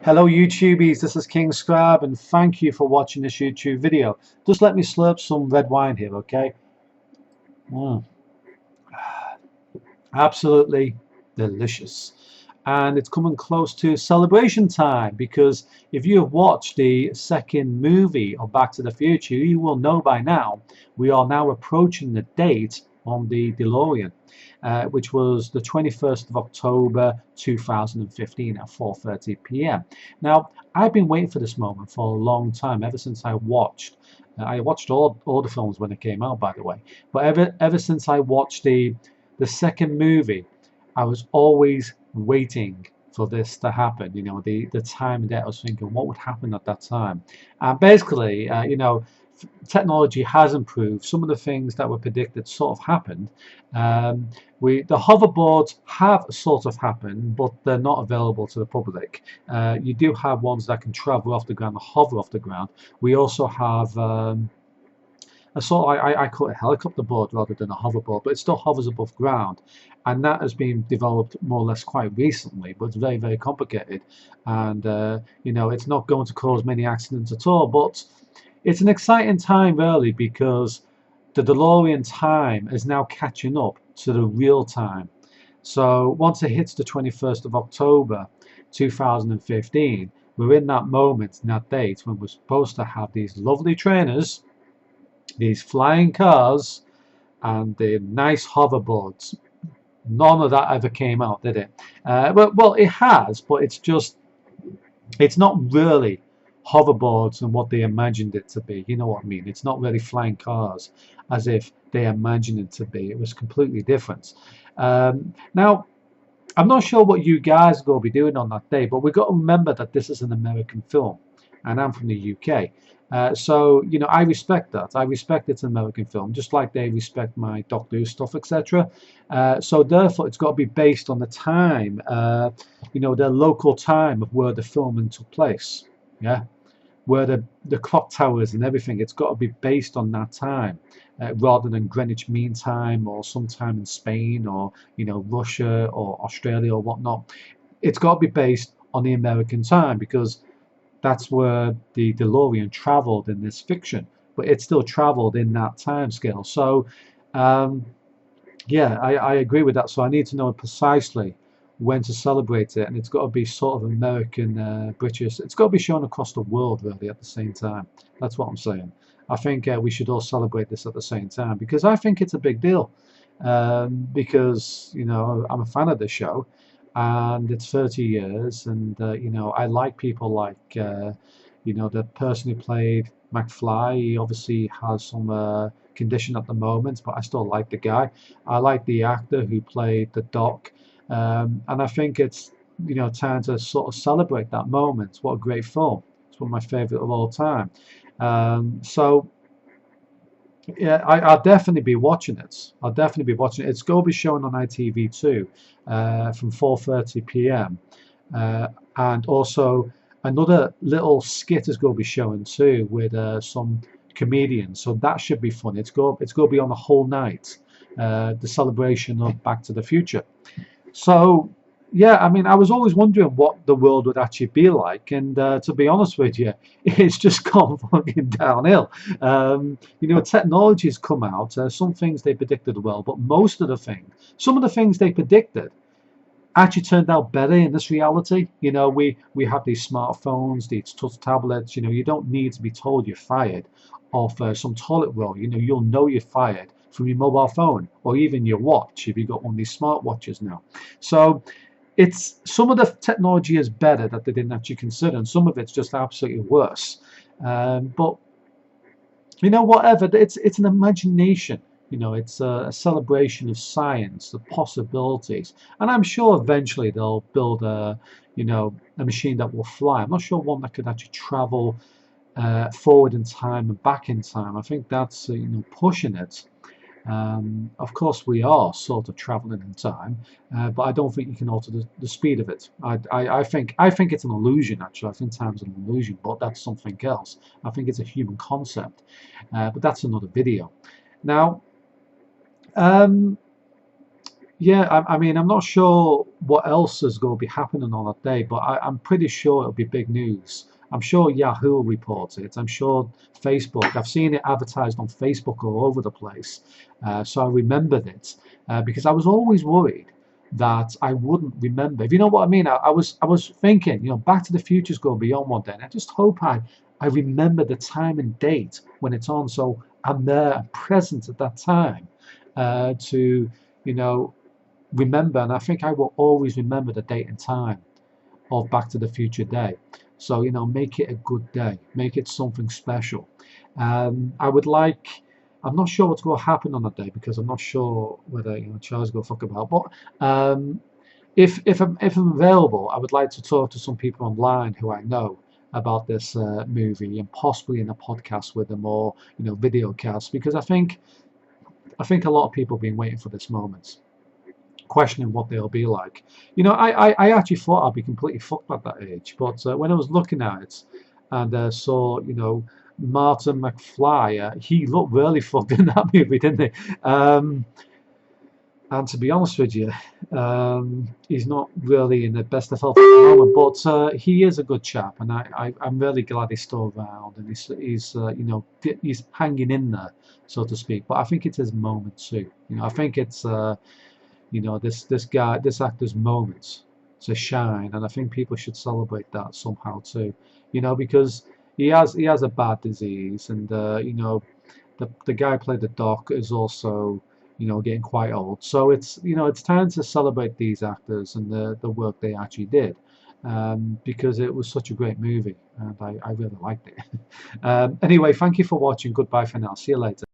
Hello YouTubies, this is King Scribe and thank you for watching this YouTube video. Just let me slurp some red wine here, okay? Mm, absolutely delicious. And it's coming close to celebration time because if you have watched the second movie of Back to the Future, you will know by now we are now approaching the date on the Delorean, which was the 21st of October 2015 at 4:30 p.m. Now, I've been waiting for this moment for a long time, ever since I watched all the films when it came out, by the way, but ever since I watched the second movie, I was always waiting for this to happen. You know, the time that I was thinking, what would happen at that time? And basically, technology has improved. Some of the things that were predicted sort of happened. Um, the hoverboards have sort of happened, but they're not available to the public. You do have ones that can travel off the ground, hover off the ground. We also have a sort of, I call it a helicopter board rather than a hoverboard, but it still hovers above ground, and that has been developed more or less quite recently, but it's very, very complicated, and it's not going to cause many accidents at all, but it's an exciting time really because the DeLorean time is now catching up to the real time. So once it hits the 21st of October 2015, we're in that moment, in that date when we're supposed to have these lovely trainers, these flying cars, and the nice hoverboards. None of that ever came out, did it? Well, it has, but it's not really hoverboards and what they imagined it to be. You know what I mean? It's not really flying cars as if they imagined it to be. It was completely different. Now, I'm not sure what you guys are going to be doing on that day, but we've got to remember that this is an American film, and I'm from the UK. So, I respect that. I respect it's an American film, just like they respect my Doctor Who stuff, etc. So, therefore, it's got to be based on the time, their local time of where the filming took place. Yeah, where the clock towers and everything, it's got to be based on that time, rather than Greenwich Mean Time or sometime in Spain or Russia or Australia or whatnot. It's got to be based on the American time because that's where the DeLorean traveled in this fiction, but it still traveled in that time scale. So um, yeah, I agree with that. So I need to know precisely when to celebrate it, and it's got to be sort of American, British. It's got to be shown across the world, really, at the same time. That's what I'm saying. I think we should all celebrate this at the same time because I think it's a big deal. Because I'm a fan of the show, and it's 30 years, and I like people like the person who played McFly. He obviously has some condition at the moment, but I still like the guy. I like the actor who played the Doc, and I think it's time to sort of celebrate that moment. What a great film! It's one of my favorite of all time. So yeah, I'll definitely be watching it. I'll definitely be watching it. It's going to be shown on ITV2 from 4:30 p.m. And also another little skit is going to be showing too with some comedians. So that should be fun. It's going to be on the whole night, the celebration of Back to the Future. So, yeah, I mean, I was always wondering what the world would actually be like, and to be honest with you, it's just gone fucking downhill. Technology has come out. Some things they predicted well, but some of the things they predicted actually turned out better in this reality. We have these smartphones, these touch tablets. You don't need to be told you're fired of some toilet roll. You'll know you're fired from your mobile phone or even your watch if you've got one of these smartwatches now. So it's some of the technology is better that they didn't actually consider, and some of it's just absolutely worse. But whatever. It's an imagination. It's a celebration of science, the possibilities, and I'm sure eventually they'll build a machine that will fly. I'm not sure one that could actually travel forward in time and back in time. I think that's pushing it. Of course, we are sort of traveling in time, but I don't think you can alter the speed of it. I think it's an illusion. Actually, I think time's an illusion, but that's something else. I think it's a human concept, but that's another video. Now, um, Yeah, I mean, I'm not sure what else is going to be happening on that day, but I'm pretty sure it'll be big news. I'm sure Yahoo will report it. I'm sure Facebook. I've seen it advertised on Facebook all over the place. So I remembered it because I was always worried that I wouldn't remember. If you know what I mean, I was thinking, Back to the Future's going beyond one day, and I just hope I remember the time and date when it's on, so I'm there, I'm present at that time to you know remember, and I think I will always remember the date and time of Back to the Future Day. So, make it a good day, make it something special. I would like, I'm not sure what's going to happen on that day because I'm not sure whether, Charles go fuck about, but um, if I'm available, I would like to talk to some people online who I know about this movie and possibly in a podcast with them or video cast because I think a lot of people have been waiting for this moment, questioning what they'll be like. I actually thought I'd be completely fucked at that age, but when I was looking at it and saw, Martin McFly, he looked really fucked in that movie, didn't he? And to be honest with you, he's not really in the best of health at the moment, but he is a good chap, and I'm really glad he's still around and he's hanging in there, so to speak. But I think it's his moment too. I think it's this actor's moments to shine, and I think people should celebrate that somehow too. Because he has a bad disease, and the guy who played the Doc is also getting quite old. So it's time to celebrate these actors and the work they actually did. Because it was such a great movie and I really liked it. Anyway, thank you for watching. Goodbye for now. See you later.